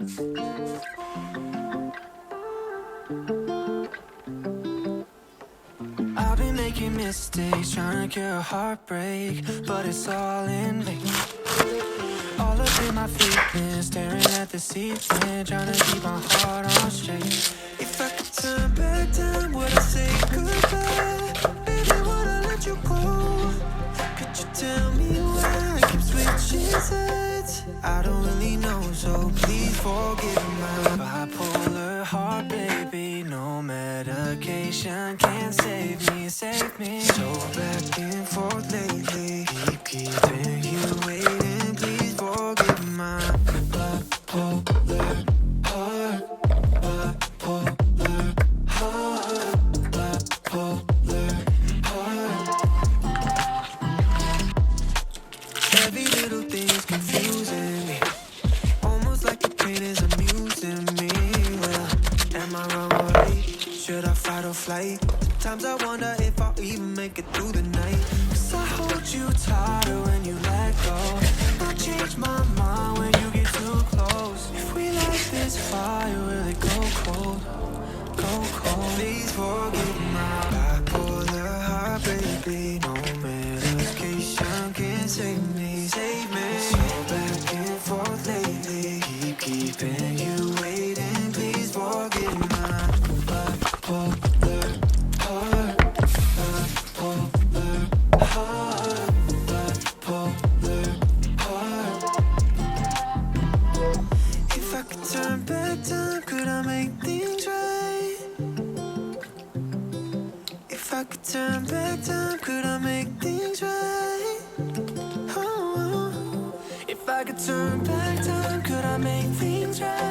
I've been making mistakes, trying to cure a heartbreak, but it's all in vain. All up in my feelings, staring at the ceiling, trying to keep my heart on straight. If I could turn back time, would I say goodbye? Baby, would I let you go? Could you tell me why I keep switching sides? I don't really know, so please forgive my bipolar heart, baby. No medication can save me, save me. So back and forth lately, keep keeping you waiting. Please forgive my bipolar heart, bipolar heart, bipolar heart. Every little thing's confusing me, almost like the pain is amusing me. Well, am I wrong or right? Should I fight or flight? Sometimes I wonder if I'll even make it through the night. Cause I hold you tighter when you let go. I change my mind when you get too close. If we light this fire, will it go cold? Go cold. Please forgive my bipolar heart, baby. No medication can save me, save me. So back and forth lately, keep keeping you waiting. Please forgive my bipolar heart, bipolar heart, bipolar heart. If I could turn back time, could I make things right? If I could turn back time, could I make things right? Oh, if I could turn back time, could I make things right?